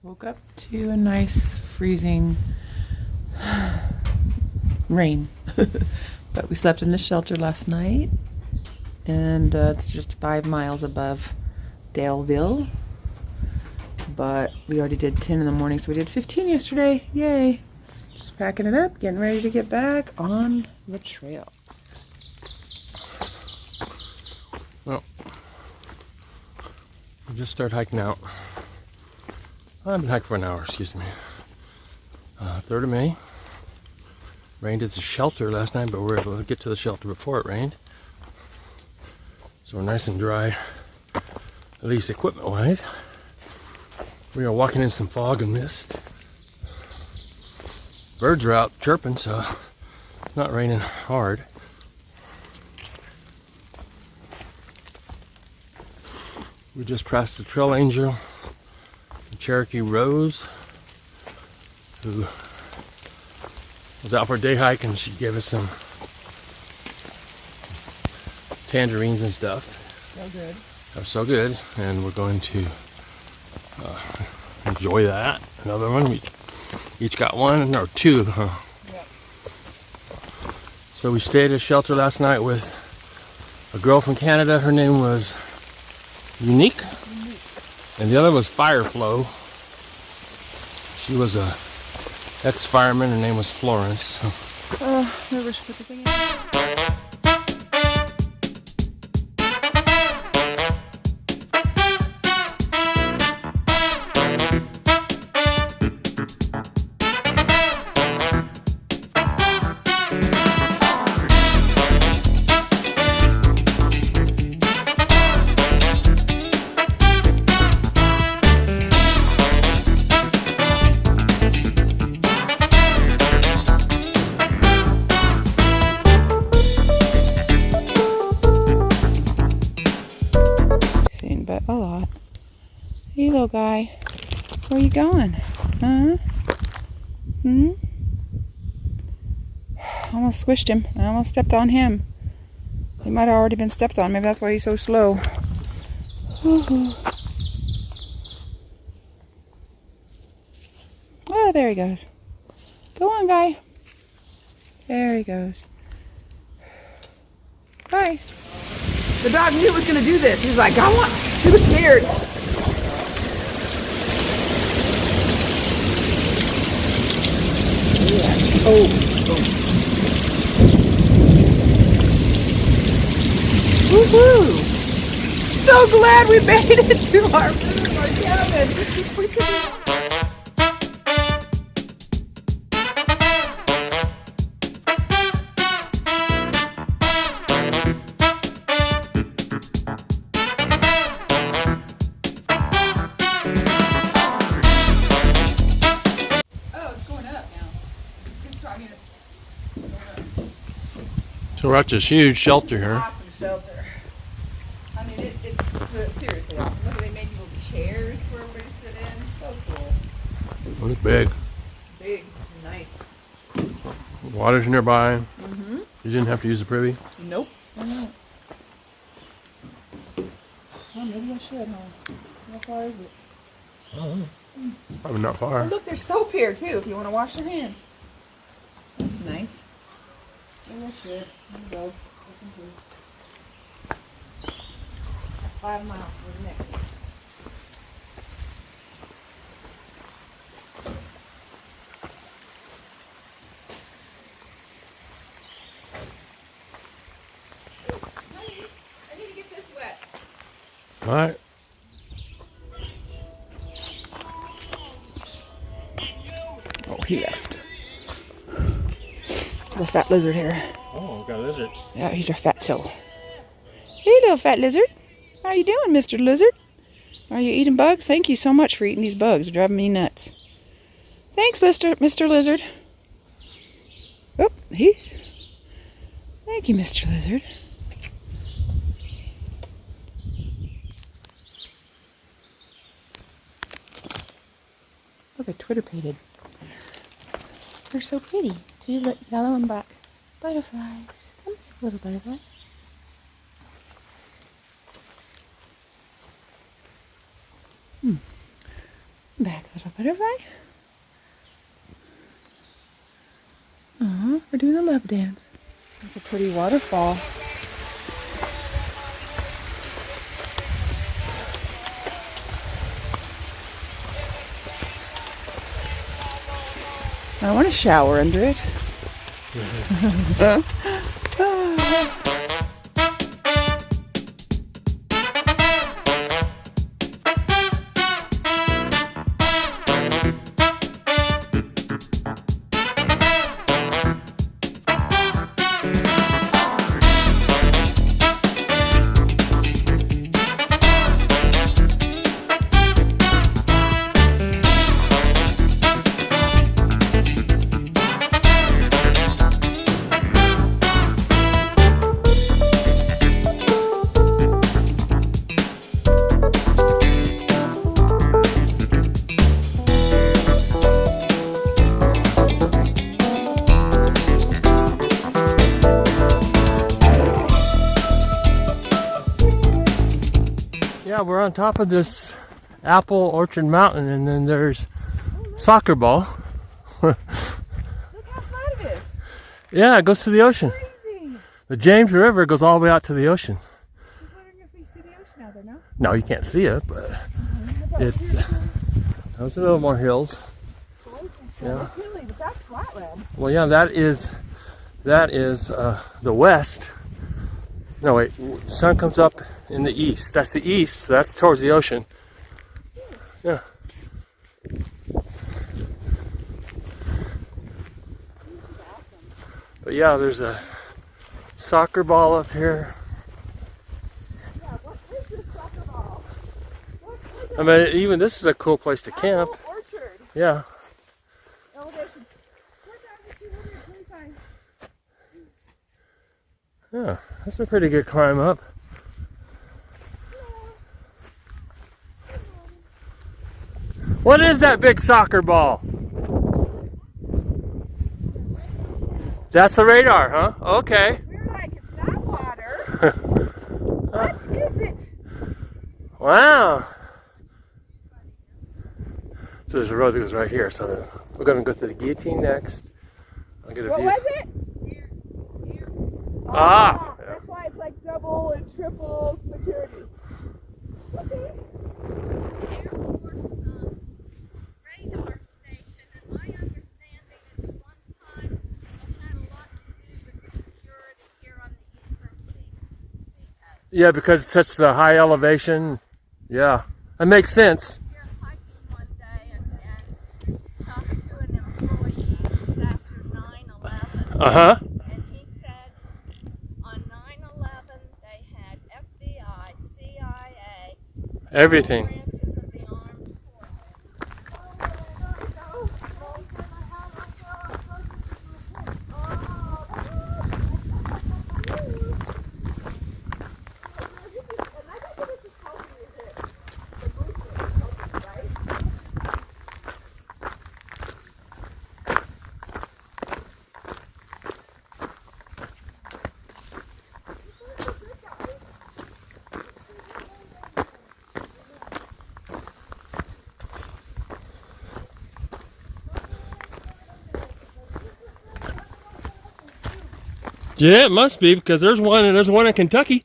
Woke up to a nice freezing rain. But we slept in the shelter last night, and it's just 5 miles above Daleville. But we already did 10 in the morning, so we did 15 yesterday. Yay! Just packing it up, getting ready to get back on the trail. Well, we just started hiking out. I've been hiking for an hour, excuse me. 3rd of May. Rained at the shelter last night, but we were able to get to the shelter before it rained. So we're nice and dry, at least equipment-wise. We are walking in some fog and mist. Birds are out chirping, so it's not raining hard. We just passed the trail angel, Cherokee Rose, who was out for a day hike, and she gave us some tangerines and stuff. So good. That was so good, and we're going to enjoy that. Another one. We each got one, or two, huh? Yep. So we stayed at a shelter last night with a girl from Canada. Her name was Unique. And the other was Fireflow. She was a ex-fireman. Her name was Florence. Never should put the thing in. But a lot. Hey, little guy, where you going? Huh? Almost squished him. I almost stepped on him. He might have already been stepped on. Maybe that's why he's so slow. Oh, there he goes. Go on, guy. There he goes. Bye. The dog knew it was going to do this. He was like, I want. He was scared. Yeah. Oh. Woohoo! So glad we made it to our room, our cabin. We could. So we're at this huge shelter here. Awesome shelter. I mean, it's seriously awesome. Look, they made you little chairs for everybody to sit in. So cool. Oh, it's big. Big, nice. Water's nearby. Mm-hmm. You didn't have to use the privy? Nope. Well, maybe I should, huh? How far is it? I don't know. Probably not far. Oh, look, there's soap here, too, if you want to wash your hands. That's nice. Maybe I should. There you go. 5 miles for the next one. Honey, I need to get this wet. All right. Oh, he left. The fat lizard here. Oh, we got a lizard. Yeah, he's a fatso. Hey, little fat lizard. How you doing, Mr. Lizard? Are you eating bugs? Thank you so much for eating these bugs. They're driving me nuts. Thanks, Mr. Lizard. Oh, Thank you, Mr. Lizard. Look, they're Twitter-pated. They're so pretty. 2 yellow and black butterflies. Come here, little butterfly. Back, little butterfly. We're doing the love dance. It's a pretty waterfall. I want to shower under it. Yeah, we're on top of this apple orchard mountain, and then there's soccer ball. Look how flat it is. Yeah, it goes to the ocean. Crazy. The James River goes all the way out to the oceon. I was wondering if we see the ocean out there now. No, you can't see it, but those are a little more hills. Yeah. Hilly, but that's flatland. Well, yeah, that is the west. No, wait, the sun comes up in the east. That's the east, so that's towards the ocean. Yeah. But yeah, there's a soccer ball up here. Yeah, what is this soccer ball? I mean, even this is a cool place to camp. Apple orchard. Yeah. Elevation 4,225. Yeah, that's a pretty good climb up. What is that big soccer ball? That's the radar, huh? Okay. We're like, it's not water. What is it? Wow. So there's a road that goes right here. So we're going to go to the Guillotine next. I'll get a What view. was it? Ah! Yeah. That's why it's like double and triple security. Okay. Air Force radar station, and my understanding is one time it had a lot to do with the security here on the eastern seacoast. Yeah, because it's such the high elevation. Yeah, that makes sense. We were hiking one day and talked to an employee after 9/11. Uh-huh. And he said on 9/11 they had FBI, CIA, Everything. branches of the armed Yeah, it must be because there's one in Kentucky.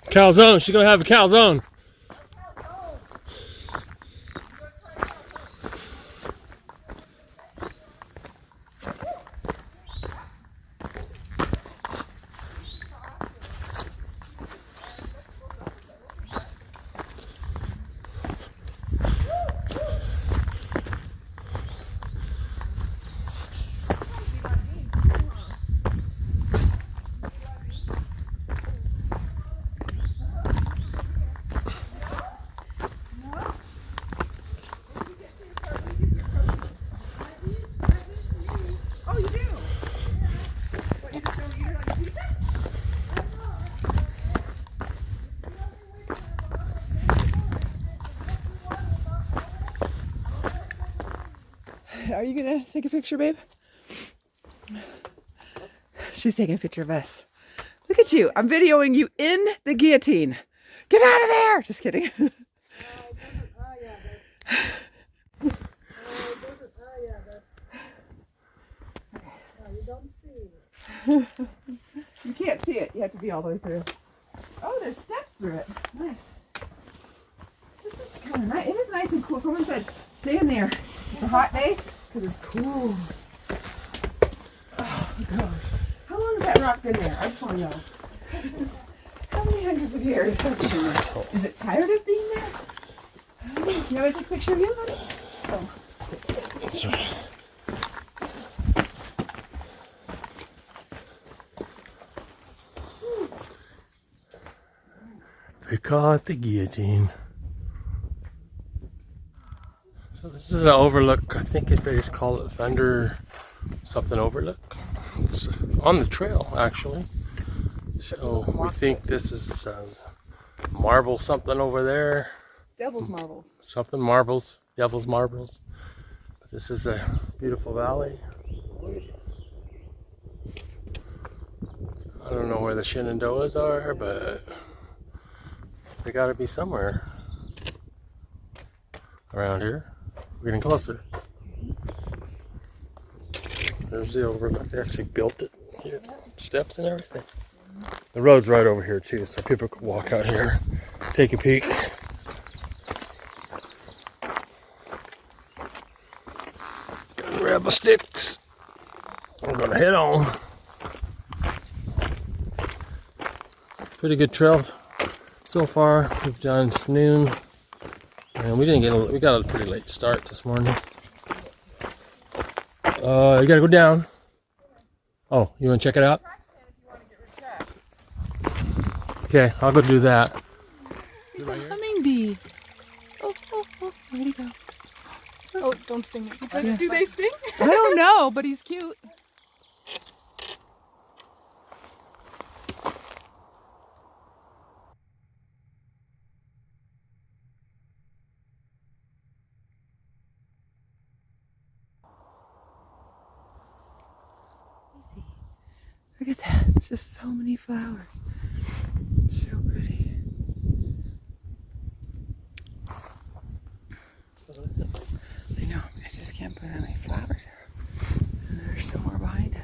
Calzone. She's gonna have a calzone. Are you gonna take a picture, babe? She's taking a picture of us. Look at you. I'm videoing you in the guillotine. Get out of there! Just kidding. You can't see it. You have to be all the way through. Oh, there's steps through it. Nice. This is kind of nice. It is nice and cool. Someone said, stay in there. It's a hot day because it's cool. Oh, gosh. How long has that rock been there? I just want to know. How many hundreds of years has it been there? Is it tired of being there? You want me to take a picture of you, honey? Oh. That's right. They call it the guillotine. So this is an overlook. I think they just call it Thunder something overlook. It's on the trail, actually. So we think this is marble something over there. Devil's marbles. Something marbles, devil's marbles. But this is a beautiful valley. I don't know where the Shenandoahs are, but they gotta be somewhere around here. We're getting closer. There's the overlook. They actually built it. Here, steps and everything. The road's right over here too, so people could walk out here, take a peek. Grab my sticks. We're gonna head on. Pretty good trail so far. We've done noon, and we got a pretty late start this morning. You gotta go down. Oh, you wanna check it out? Okay, I'll go do that. He's a humming bee. Oh, where'd he go? Oh, don't sting him. Do they sting? I don't know, but he's cute. Look at that. It's just so many flowers. It's so pretty. I know. I just can't put that many flowers there. And there's some more behind